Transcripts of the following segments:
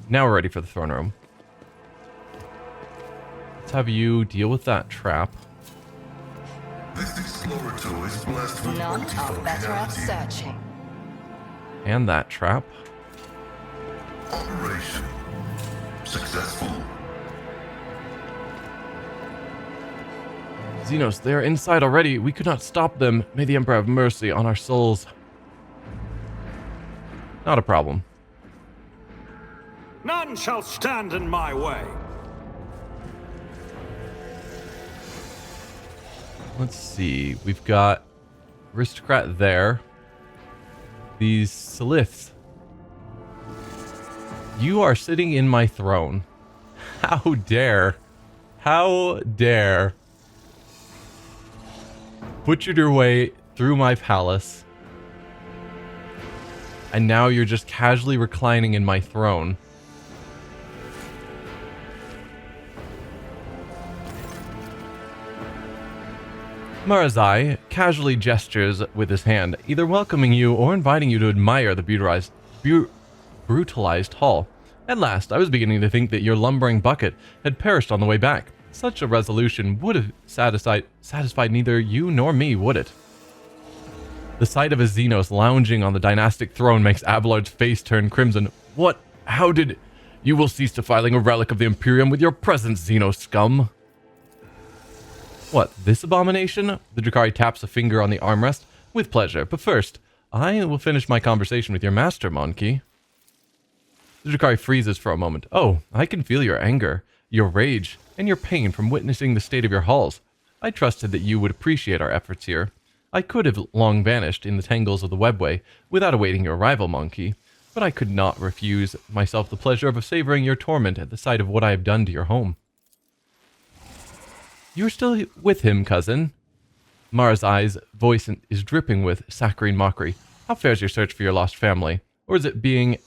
Now we're ready for the throne room. Let's have you deal with that trap. This explorator is blessed with None multiple are better at reality. searching. And that trap. Operation successful. Xenos, they are inside already. We could not stop them. May the Emperor have mercy on our souls. Not a problem. None shall stand in my way. Let's see. We've got aristocrat there. These Sliths. You are sitting in my throne. How dare. How dare. Butchered your way through my palace. And now you're just casually reclining in my throne. Marazai casually gestures with his hand, either welcoming you or inviting you to admire the brutalized hall. At last, I was beginning to think that your lumbering bucket had perished on the way back. Such a resolution would have satisfied neither you nor me, would it? The sight of a Xenos lounging on the dynastic throne makes Abelard's face turn crimson. What? How did... You will cease defiling a relic of the Imperium with your presence, Xenos scum. What, this abomination? The Drukhari taps a finger on the armrest. With pleasure, but first, I will finish my conversation with your master, Monkey. The Drukhari freezes for a moment. Oh, I can feel your anger, your rage, and your pain from witnessing the state of your halls. I trusted that you would appreciate our efforts here. I could have long vanished in the tangles of the webway without awaiting your arrival, Monkey, but I could not refuse myself the pleasure of savoring your torment at the sight of what I have done to your home. You're still with him, cousin. Marazai's voice is dripping with saccharine mockery. How fares your search for your lost family? Or is it being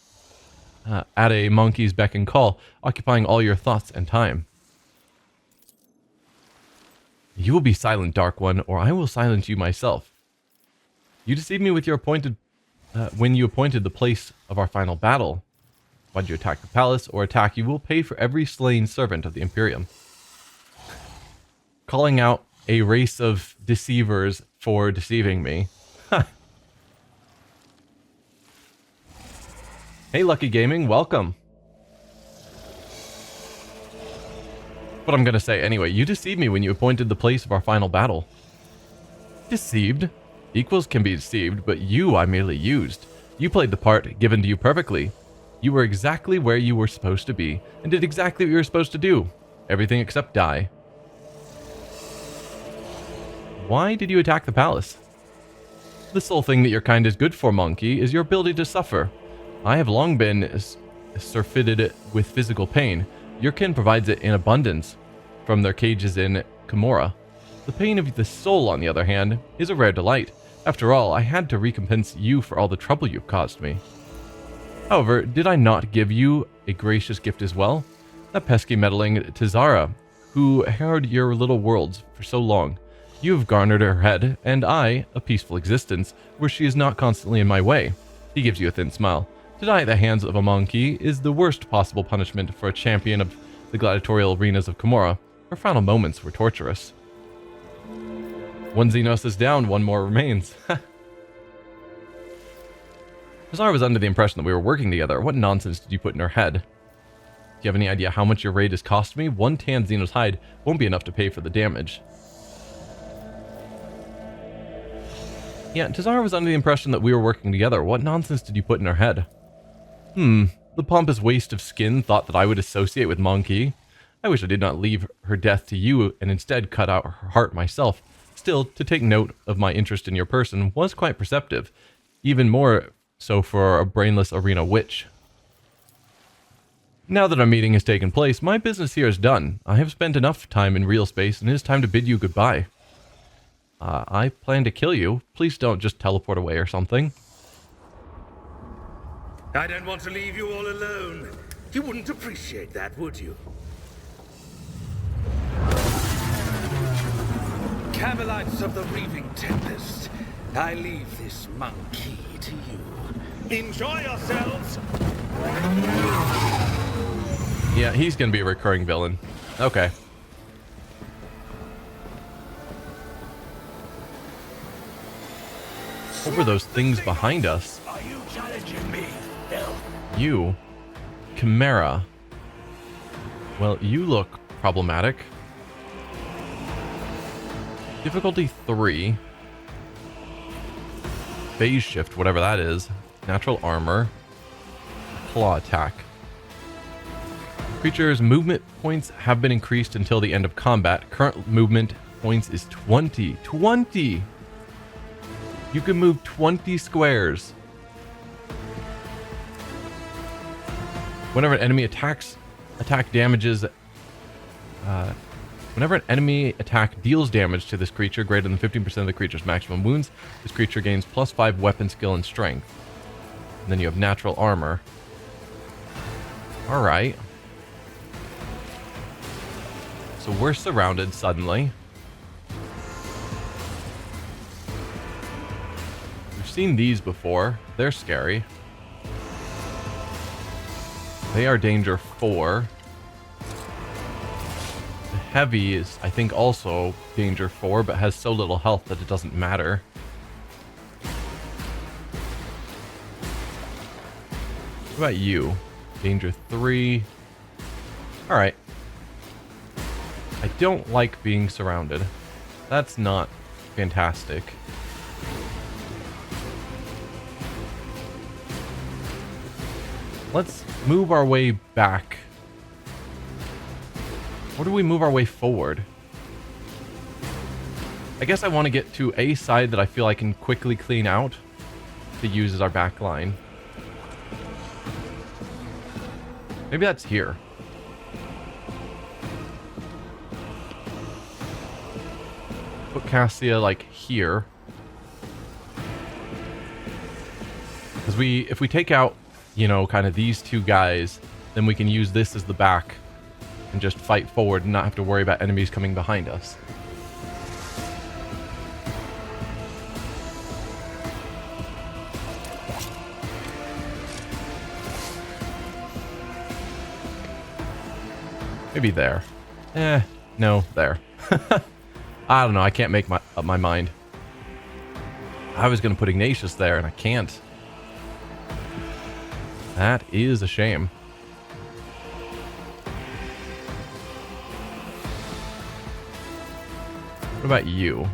at a monkey's beck and call, occupying all your thoughts and time? You will be silent, Dark One, or I will silence you myself. You deceived me with your when you appointed the place of our final battle. Why did you attack the palace or attack? You will pay for every slain servant of the Imperium. Calling out a race of deceivers for deceiving me. Hey, Lucky Gaming, welcome. What I'm going to say anyway, you deceived me when you appointed the place of our final battle. Deceived? Equals can be deceived, but you I merely used. You played the part given to you perfectly. You were exactly where you were supposed to be, and did exactly what you were supposed to do. Everything except die. Why did you attack the palace? The sole thing that your kind is good for, Monkey, is your ability to suffer. I have long been surfeited with physical pain. Your kin provides it in abundance from their cages in Kimura. The pain of the soul, on the other hand, is a rare delight. After all, I had to recompense you for all the trouble you've caused me. However, did I not give you a gracious gift as well? That pesky meddling Tizara, who harrowed your little worlds for so long. You have garnered her head, and I, a peaceful existence, where she is not constantly in my way. He gives you a thin smile. To die at the hands of a monkey is the worst possible punishment for a champion of the gladiatorial arenas of Kimura. Her final moments were torturous. One Xenos is down, one more remains. Tizara was under the impression that we were working together. What nonsense did you put in her head? Do you have any idea how much your raid has cost me? One tan Xenos hide won't be enough to pay for the damage. Yeah, Tizara was under the impression that we were working together. What nonsense did you put in her head? The pompous waste of skin thought that I would associate with Monkey. I wish I did not leave her death to you and instead cut out her heart myself. Still, to take note of my interest in your person was quite perceptive. Even more so for a brainless arena witch. Now that our meeting has taken place, my business here is done. I have spent enough time in real space and it is time to bid you goodbye. I plan to kill you. Please don't just teleport away or something. I don't want to leave you all alone. You wouldn't appreciate that, would you? Camelites of the Reaving Tempest, I leave this monkey to you. Enjoy yourselves! Yeah, he's gonna be a recurring villain. Okay. What were those things behind us? Are you challenging me, Bill? You? Chimera. Well, you look problematic. Difficulty 3. Phase shift, whatever that is. Natural armor. Claw attack. Creature's movement points have been increased until the end of combat. Current movement points is 20. 20! You can move 20 squares. Whenever an enemy attack damages... whenever an enemy attack deals damage to this creature greater than 15% of the creature's maximum wounds, this creature gains +5 weapon skill and strength. And then you have natural armor. Alright. So we're surrounded suddenly. We've seen these before. They're scary. They are danger 4. The heavy is, I think, also danger 4, but has so little health that it doesn't matter. What about you? Danger 3. Alright. I don't like being surrounded. That's not fantastic. Let's move our way back. Or do we move our way forward? I guess I want to get to a side that I feel I can quickly clean out to use as our back line. Maybe that's here. Put Cassia like here. Because if we take out, you know, kind of these two guys, then we can use this as the back and just fight forward and not have to worry about enemies coming behind us. Maybe there. No, there. I don't know. I can't make up my mind. I was going to put Ignatius there, and I can't. That is a shame. What about you?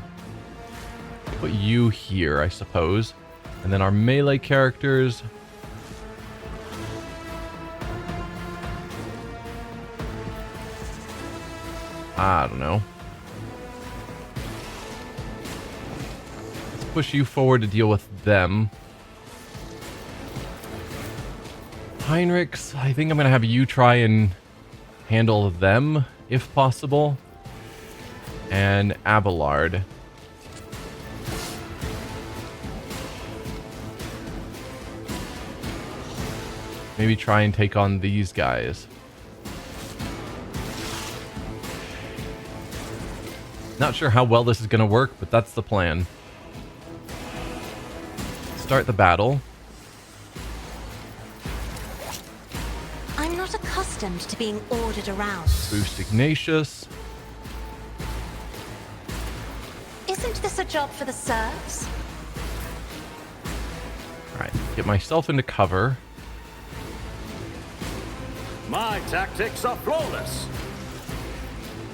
Put you here, I suppose. And then our melee characters... I don't know. Let's push you forward to deal with them. Heinrichs, I think I'm going to have you try and handle them, if possible. And Abelard. Maybe try and take on these guys. Not sure how well this is going to work, but that's the plan. Start the battle. I'm not accustomed to being ordered around. Boost Ignatius. Isn't this a job for the serfs? Alright, get myself into cover. My tactics are flawless.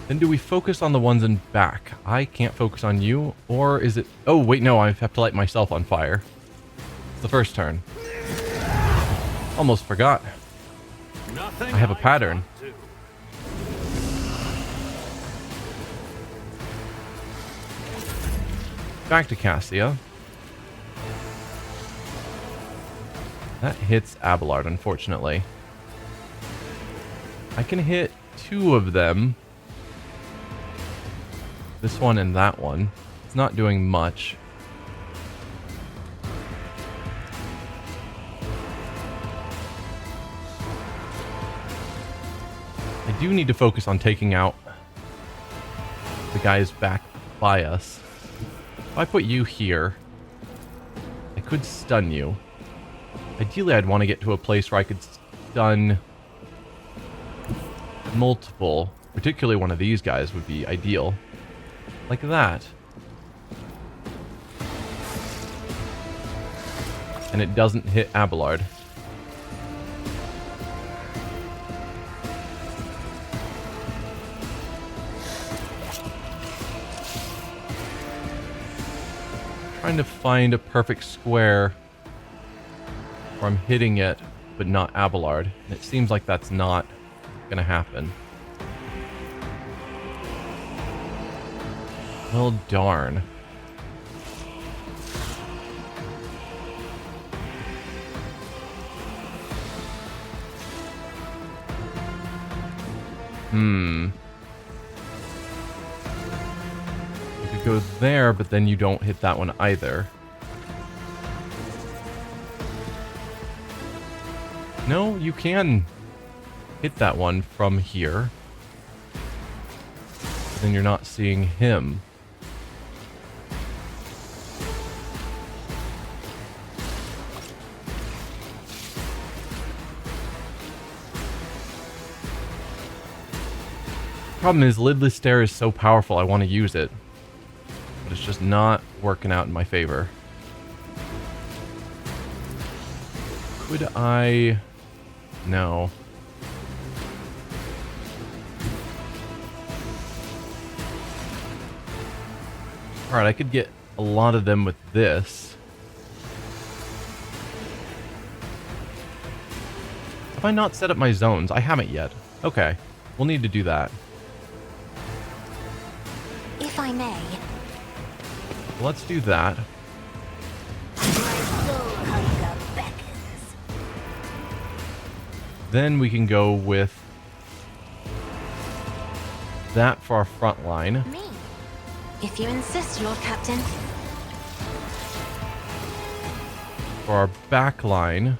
Then do we focus on the ones in back? I can't focus on you, or is it... Oh, wait, no, I have to light myself on fire. It's the first turn. Almost forgot. Nothing I have a pattern. can't do. Back to Cassia. That hits Abelard, unfortunately. I can hit 2 of them. This one and that one. It's not doing much. I do need to focus on taking out the guys back by us. If I put you here, I could stun you. Ideally, I'd want to get to a place where I could stun multiple, particularly one of these guys would be ideal. Like that. And it doesn't hit Abelard. Trying to find a perfect square where I'm hitting it, but not Abelard. And it seems like that's not gonna happen. Well, darn. You could go there, but then you don't hit that one either. No, you can hit that one from here. Then you're not seeing him. Problem is, lidless stare is so powerful, I want to use it. But it's just not working out in my favor. Could I... No. Alright, I could get a lot of them with this. Have I not set up my zones? I haven't yet. Okay, we'll need to do that. If I may. Let's do that. Then we can go with that for our front line. Me? If you insist, Lord Captain. For our back line.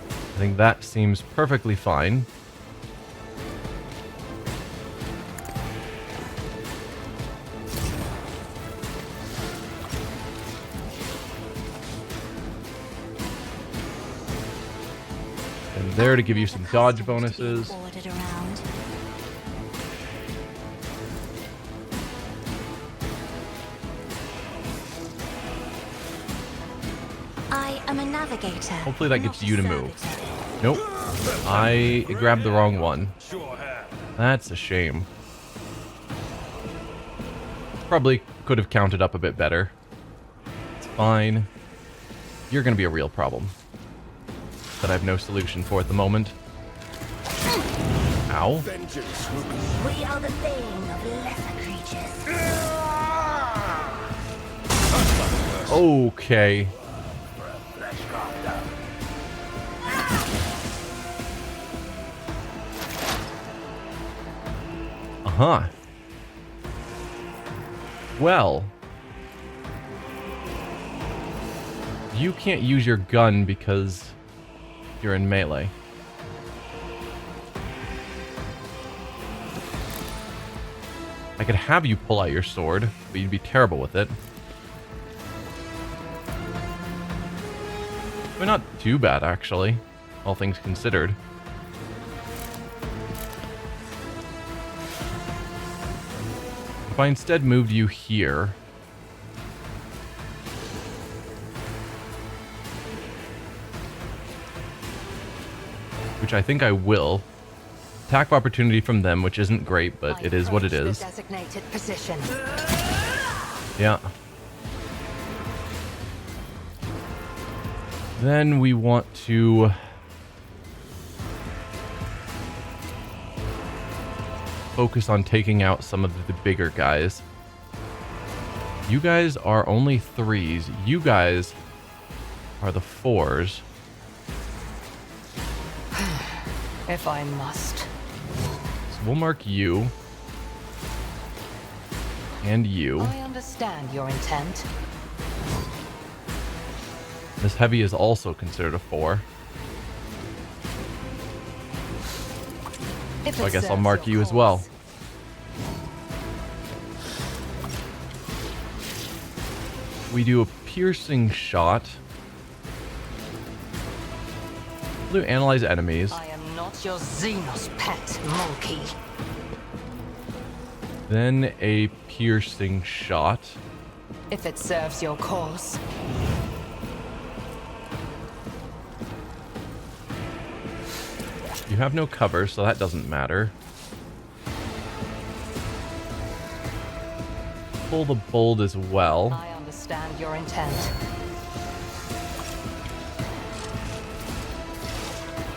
I think that seems perfectly fine. And there to give you some dodge bonuses. Ordered around. I am a navigator. Hopefully that gets not a you to move. servitor. Nope. I grabbed the wrong one. That's a shame. Probably could have counted up a bit better. It's fine. You're going to be a real problem that I have no solution for at the moment. Ow. We are the bane of lesser creatures. Okay. Uh-huh. Well. You can't use your gun because you're in melee. I could have you pull out your sword, but you'd be terrible with it. But not too bad, actually, all things considered. If I instead moved you here, which I think I will, attack of opportunity from them, which isn't great, but it is what it is. Designated position. Yeah. Then we want to focus on taking out some of the bigger guys. You guys are only 3s. You guys are the 4s. If I must. So we'll mark you. And you. I understand your intent. This heavy is also considered a 4. If So I it guess I'll serves mark your you as well. cause. We do a piercing shot. Do analyze enemies. I am not your Xenos pet, monkey. Then a piercing shot. If it serves your cause. You have no cover, so that doesn't matter. Pull the bold as well. I understand your intent.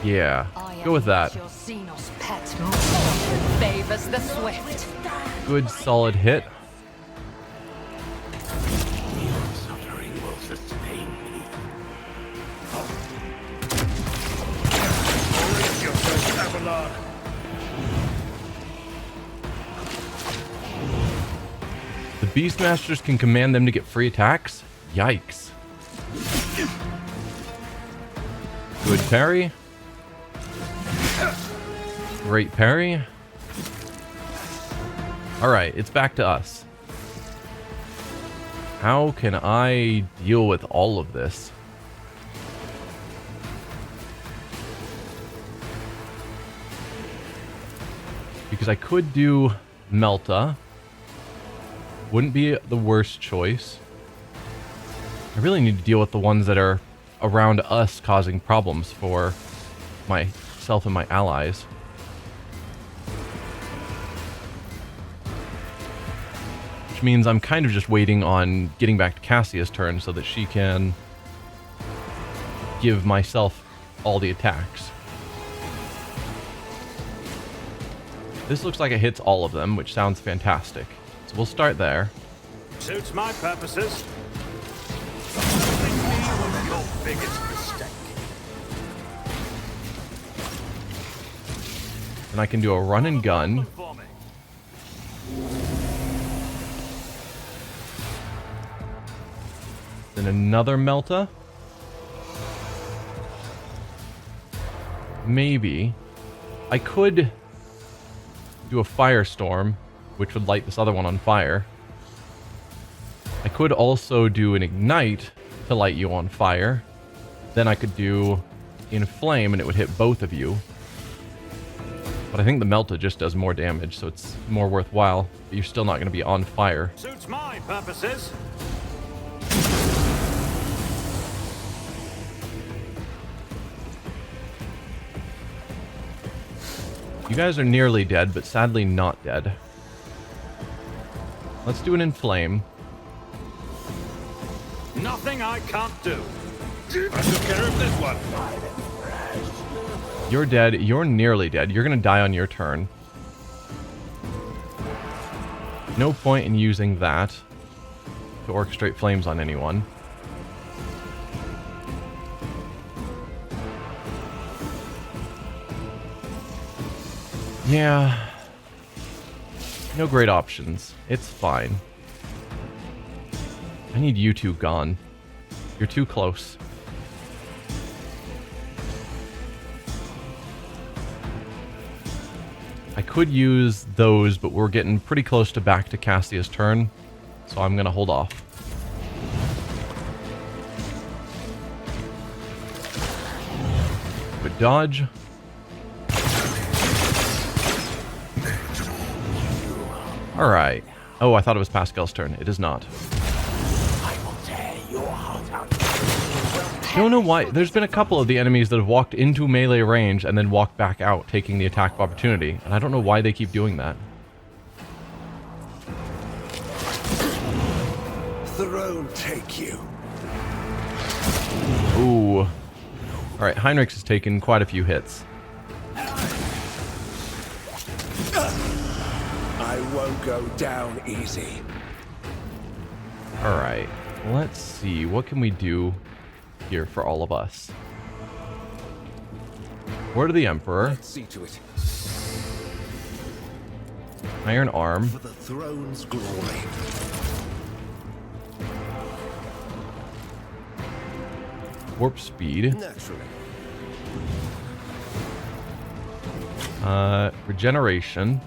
Yeah, go with that. Your Xenos pet favors the swift. Good solid hit. Suffering will sustain me. Brace yourself, Avalon. The Beastmasters can command them to get free attacks? Yikes. Good parry. Great parry. Alright, it's back to us. How can I deal with all of this? Because I could do Melta. Wouldn't be the worst choice. I really need to deal with the ones that are around us causing problems for myself and my allies. Which means I'm kind of just waiting on getting back to Cassia's turn so that she can give myself all the attacks. This looks like it hits all of them, which sounds fantastic. So we'll start there. Suits my purposes. Something me was your biggest mistake. And I can do a run and gun. For me. Then another Melta. Maybe. I could do a firestorm, which would light this other one on fire. I could also do an ignite to light you on fire. Then I could do inflame and it would hit both of you. But I think the Melta just does more damage, so it's more worthwhile. But you're still not going to be on fire. Suits my purposes. You guys are nearly dead, but sadly not dead. Let's do an inflame. Nothing I can't do. I took care of this one. You're dead. You're nearly dead. You're going to die on your turn. No point in using that to orchestrate flames on anyone. Yeah. No great options. It's fine. I need you two gone. You're too close. I could use those, but we're getting pretty close to back to Cassia's turn, so I'm going to hold off. Good dodge. Alright. Oh, I thought it was Pascal's turn. It is not. I don't know why. There's been a couple of the enemies that have walked into melee range and then walked back out, taking the attack of opportunity. And I don't know why they keep doing that. Throne take you. Ooh. Alright, Heinrichs has taken quite a few hits. I won't go down easy. Alright, let's see. What can we do here for all of us? Word of the Emperor. Let's see to it. Iron Arm. For the throne's glory. Warp Speed. Naturally. Regeneration.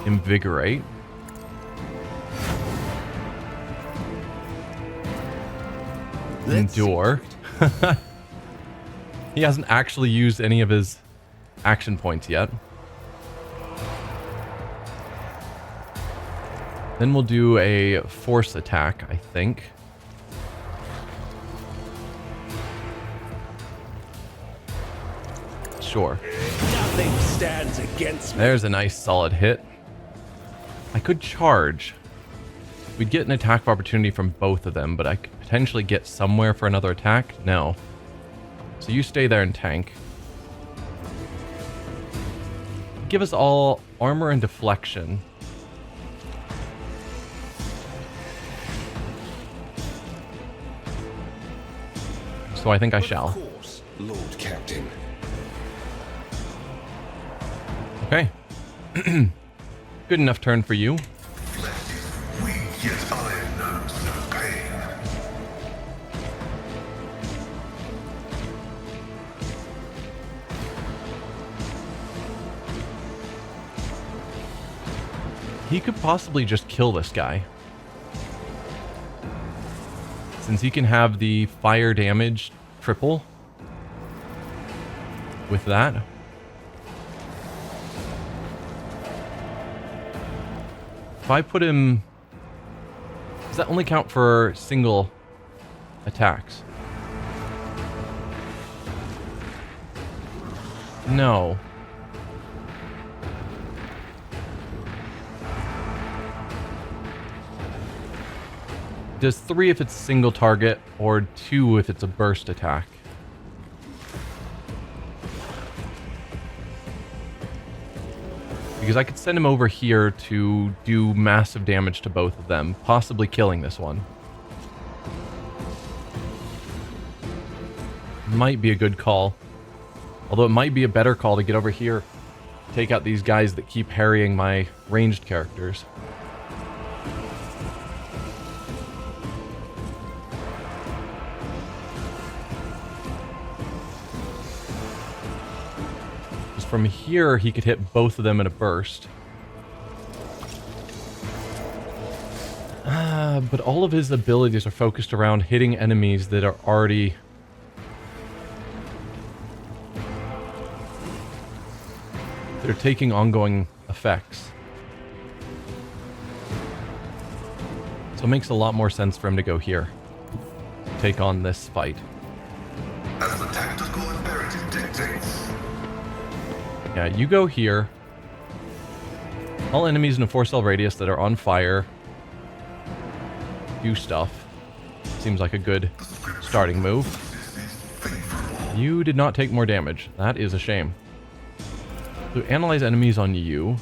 Invigorate. endure. He hasn't actually used any of his action points yet. Then we'll do a force attack, I think. Sure. Nothing stands against me. There's a nice solid hit. I could charge. We'd get an attack of opportunity from both of them, but I could potentially get somewhere for another attack? No. So you stay there and tank. Give us all armor and deflection. So I think I shall. Of course, Lord Captain. Okay. Good enough turn for you. Flesh is weak, yet iron knows no pain. He could possibly just kill this guy. Since he can have the fire damage triple with that. If I put him... Does that only count for single attacks? No. Does 3 if it's a single target, or 2 if it's a burst attack? Because I could send him over here to do massive damage to both of them, possibly killing this one. Might be a good call. Although it might be a better call to get over here, take out these guys that keep harrying my ranged characters. From here, he could hit both of them in a burst. But all of his abilities are focused around hitting enemies that are already... They're taking ongoing effects. So it makes a lot more sense for him to go here. Take on this fight. As the tactical imperative dictates. Yeah, you go here. All enemies in a 4-cell radius that are on fire do stuff. Seems like a good starting move. You did not take more damage. That is a shame. So analyze enemies on you.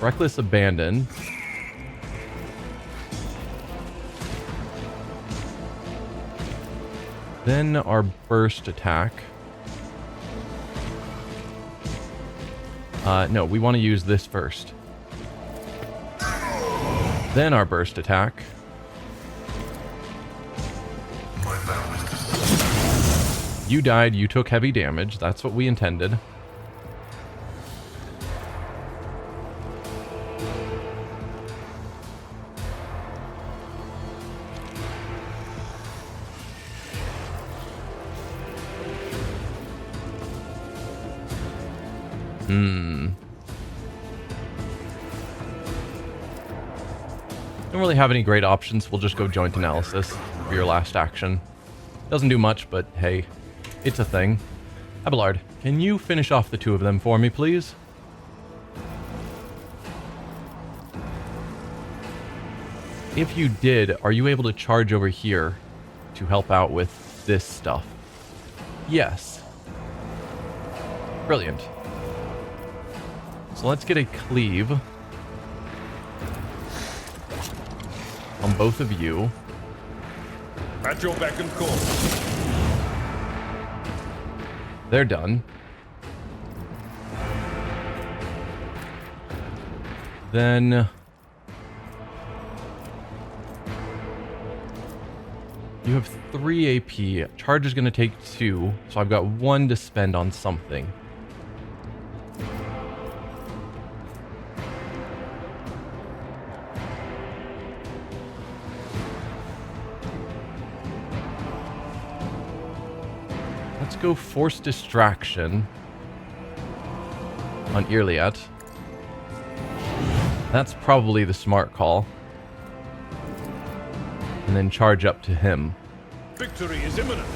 Reckless abandon. Then our burst attack. No, we want to use this first. Then our burst attack. My vow is to You died, you took heavy damage. That's what we intended. Don't really have any great options. We'll just go joint analysis for your last action. Doesn't do much, but hey, it's a thing. Abelard, can you finish off the 2 of them for me, please? If you did, are you able to charge over here to help out with this stuff? Yes. Brilliant. So let's get a cleave on both of you. At your beck and call. They're done. Then you have 3 AP. Charge is going to take 2, so I've got 1 to spend on something. Let's go force distraction on Irliet. That's probably the smart call. And then charge up to him. Victory is imminent.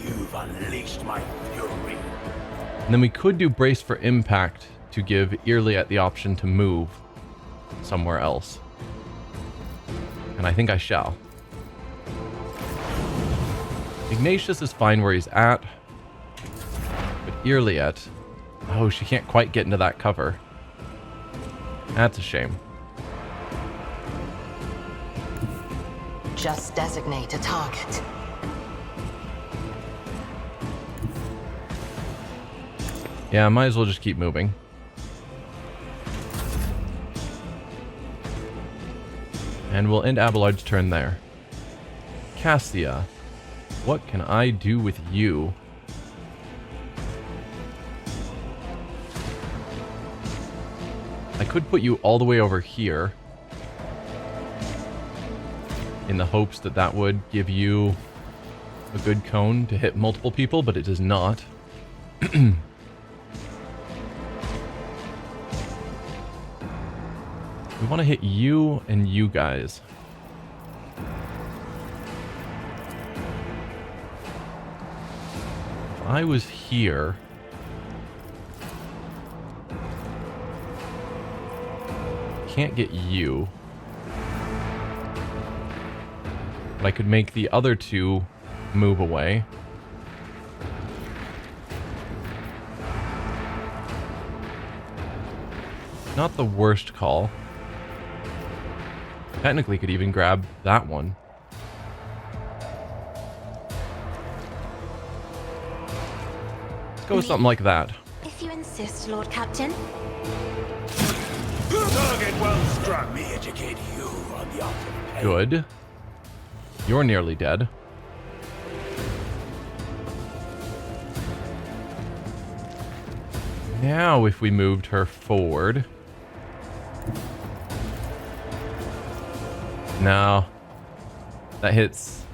You've unleashed my fury. And then we could do brace for impact to give Irliet the option to move somewhere else. And I think I shall. Ignatius is fine where he's at. But Irliet... Oh, she can't quite get into that cover. That's a shame. Just designate a target. Yeah, might as well just keep moving. And we'll end Abelard's turn there. Cassia, what can I do with you? I could put you all the way over here in the hopes that that would give you a good cone to hit multiple people, but it does not. We want to hit you and you guys. If I was here... Can't get you. But I could make the other two move away. Not the worst call. Technically could even grab that one. Let's go with something like that. If you insist, Lord Captain. Target well struck. Let me educate you on the art of pain. Good. You're nearly dead. Now if we moved her forward... No. That hits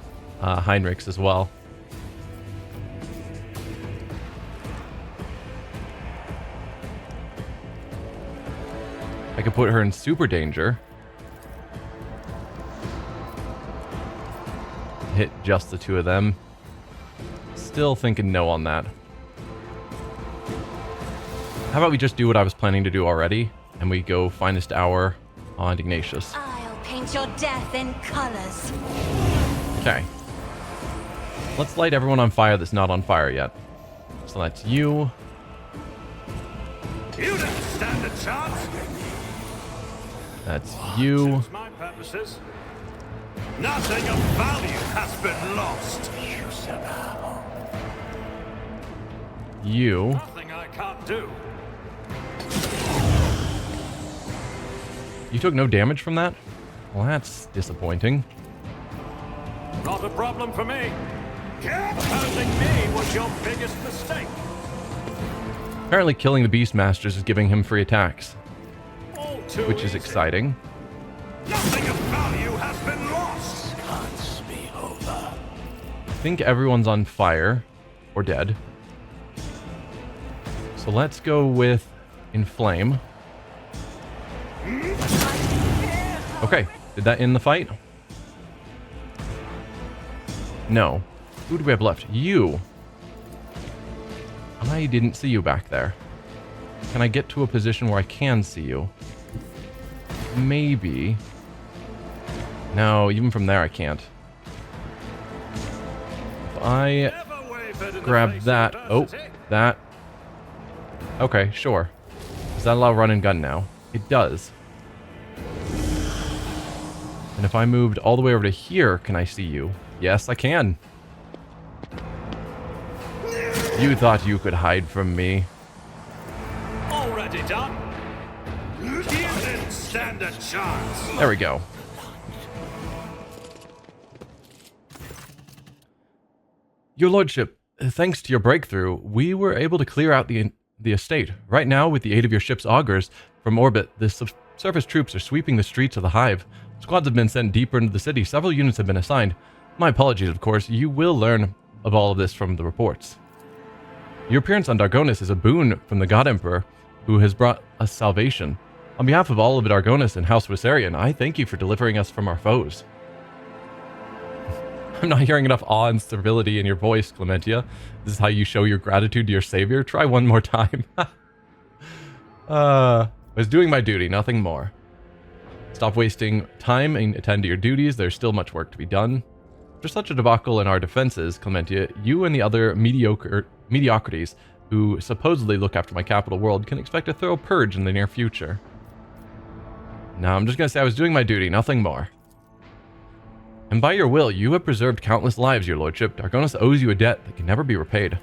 Heinrichs as well. I could put her in super danger. Hit just the two of them. Still thinking no on that. How about we just do what I was planning to do already, and we go finest hour on Ignatius. I'll paint your death in colors. Okay. Let's light everyone on fire that's not on fire yet. So that's you. You don't stand a chance. That's you. Suits my purposes. Nothing of value has been lost. You. Nothing I can't do. You took no damage from that? Well, that's disappointing. Not a problem for me. Opposing me was your biggest mistake. Apparently killing the Beastmasters is giving him free attacks, All too which is easy. exciting. Nothing of value has been lost. Can't be over. I think everyone's on fire or dead. So let's go with Inflame. Okay, did that end the fight? No. Who do we have left? You. I didn't see you back there. Can I get to a position where I can see you? Maybe. No, even from there I can't. If I Never wavered in the grab face of that... Oh, adversity. that... Okay, sure. Does that allow run and gun now? It does. And if I moved all the way over to here, can I see you? Yes, I can. You thought you could hide from me. Already done. You didn't stand a chance. There we go. Your Lordship, thanks to your breakthrough, we were able to clear out the estate. Right now, with the aid of your ship's augers from orbit, the surface troops are sweeping the streets of the Hive. Squads have been sent deeper into the city. Several units have been assigned. My apologies, of course. You will learn of all of this from the reports. Your appearance on Dargonus is a boon from the God Emperor, who has brought us salvation. On behalf of all of Dargonus and House Viserion, I thank you for delivering us from our foes. I'm not hearing enough awe and stability in your voice, Clementia. This is how you show your gratitude to your savior? Try one more time. I was doing my duty, nothing more. Stop wasting time and attend to your duties. There's still much work to be done. After such a debacle in our defenses, Clementia, you and the other mediocrities who supposedly look after my capital world can expect a thorough purge in the near future. Now, I'm just going to say I was doing my duty, nothing more. And by your will, you have preserved countless lives, your lordship. Dargonus owes you a debt that can never be repaid.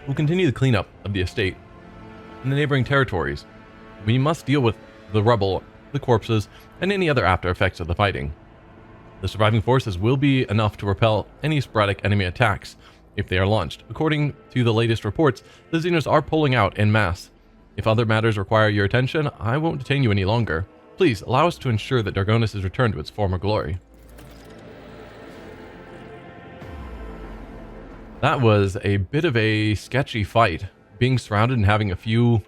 We'll continue the cleanup of the estate and the neighboring territories. We must deal with the rubble, the corpses, and any other after effects of the fighting. The surviving forces will be enough to repel any sporadic enemy attacks if they are launched. According to the latest reports, the Xenos are pulling out en masse. If other matters require your attention, I won't detain you any longer. Please, allow us to ensure that Dargonus is returned to its former glory. That was a bit of a sketchy fight. Being surrounded and having a few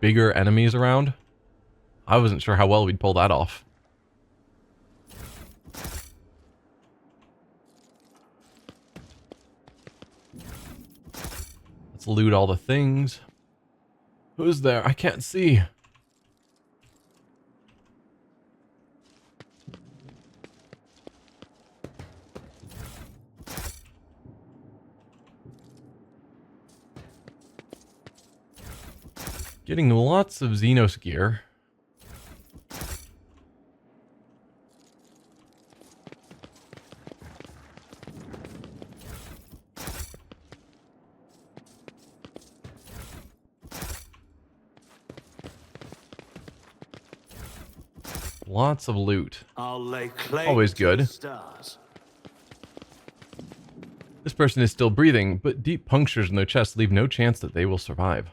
bigger enemies around. I wasn't sure how well we'd pull that off. Let's loot all the things. Who's there? I can't see. Getting lots of Xenos gear. Lots of loot. I'll lay claim Always to the good. stars. This person is still breathing, but deep punctures in their chest leave no chance that they will survive.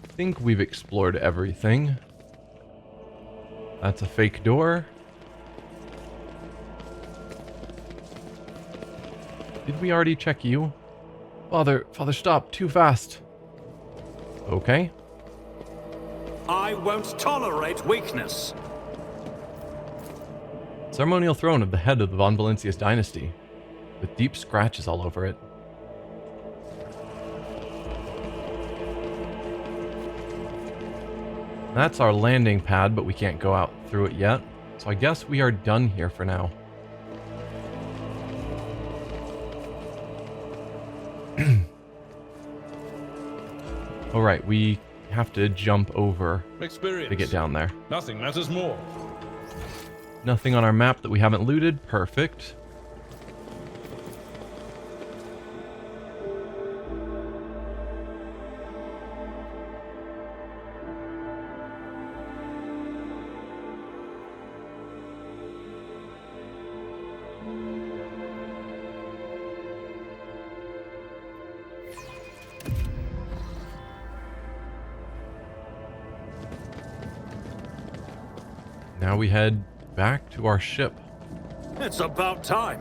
I think we've explored everything. That's a fake door. Did we already check you? Father, stop. Too fast. Okay. I won't tolerate weakness. Ceremonial throne of the head of the Von Valancius dynasty, with deep scratches all over it. That's our landing pad, but we can't go out through it yet. So I guess we are done here for now. Alright, we have to jump over Experience. to get down there. Nothing matters more. Nothing on our map that we haven't looted. Perfect. Now we head back to our ship. It's about time.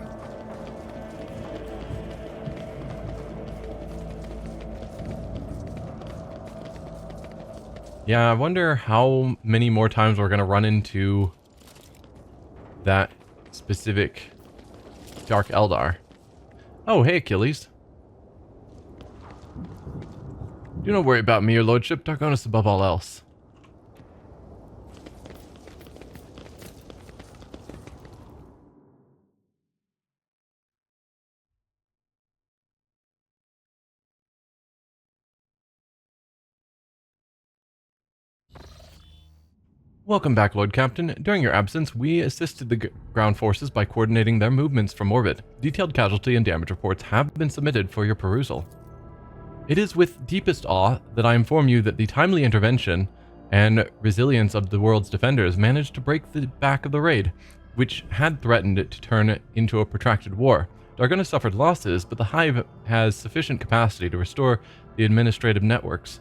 Yeah, I wonder how many more times we're going to run into that specific Dark Eldar. Oh, hey, Achilles. Do not worry about me, your lordship. Dargonus above all else. Welcome back, Lord Captain. During your absence, we assisted the ground forces by coordinating their movements from orbit. Detailed casualty and damage reports have been submitted for your perusal. It is with deepest awe that I inform you that the timely intervention and resilience of the world's defenders managed to break the back of the raid, which had threatened to turn into a protracted war. Dargona suffered losses, but the Hive has sufficient capacity to restore the administrative networks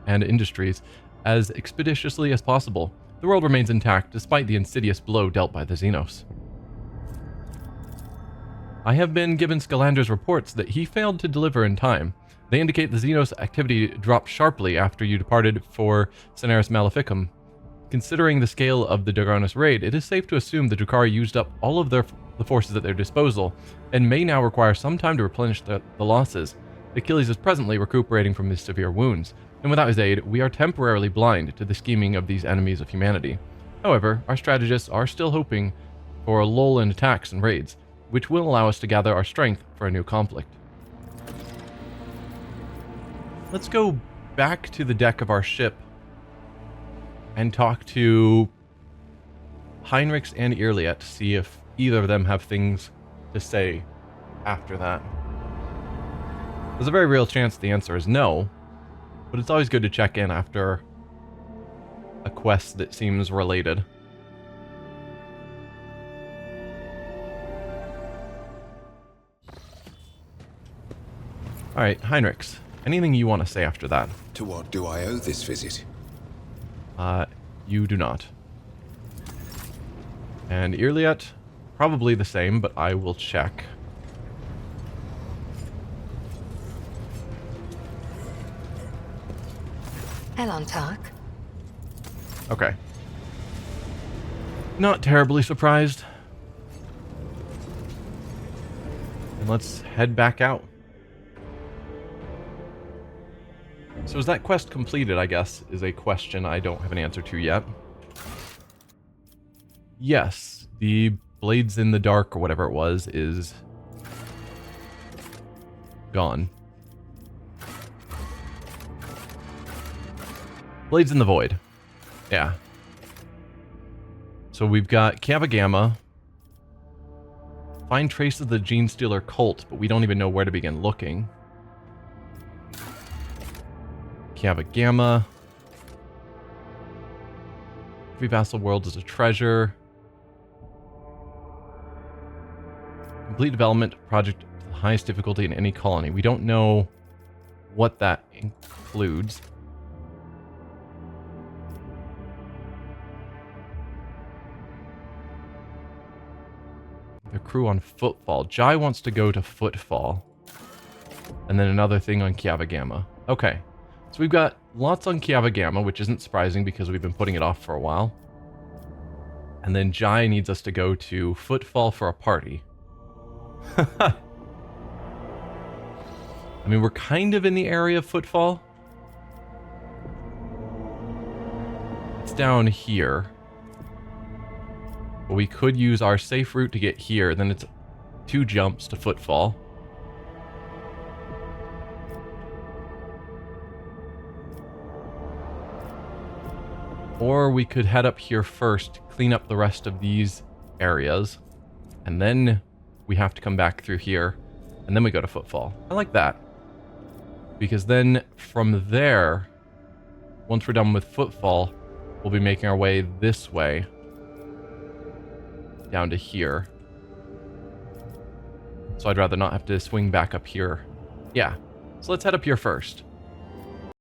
and industries as expeditiously as possible. The world remains intact despite the insidious blow dealt by the Xenos. I have been given Scalander's reports that he failed to deliver in time. They indicate the Xenos activity dropped sharply after you departed for Cineris Maleficum. Considering the scale of the Dargonus raid, it is safe to assume the Drukhari used up all of the forces at their disposal, and may now require some time to replenish the losses. Achilles is presently recuperating from his severe wounds, and without his aid, we are temporarily blind to the scheming of these enemies of humanity. However, our strategists are still hoping for a lull in attacks and raids, which will allow us to gather our strength for a new conflict. Let's go back to the deck of our ship and talk to Heinrichs and Irliet to see if either of them have things to say after that. There's a very real chance the answer is no, but it's always good to check in after a quest that seems related. Alright, Heinrichs, anything you want to say after that? To what do I owe this visit? You do not. And Irliet, probably the same, but I will check. Elantark. Okay. Not terribly surprised. And let's head back out. So is that quest completed, I guess, is a question I don't have an answer to yet. Yes, the Blades in the Dark, or whatever it was, is gone. Blades in the Void. Yeah. So we've got Kava Gamma. Find traces of the Gene Stealer cult, but we don't even know where to begin looking. Kava Gamma. Every vassal world is a treasure. Complete development project to the highest difficulty in any colony. We don't know what that includes. The crew on Footfall. Jai wants to go to Footfall. And then another thing on Kava Gamma. Okay. So we've got lots on Kava Gamma, which isn't surprising because we've been putting it off for a while. And then Jai needs us to go to Footfall for a party. I mean, we're kind of in the area of Footfall. It's down here. But we could use our safe route to get here. Then it's 2 jumps to Footfall. Or we could head up here first, clean up the rest of these areas, and then we have to come back through here, and then we go to Footfall. I like that. Because then from there, once we're done with Footfall, we'll be making our way this way down to here. So I'd rather not have to swing back up here. Yeah, so let's head up here first.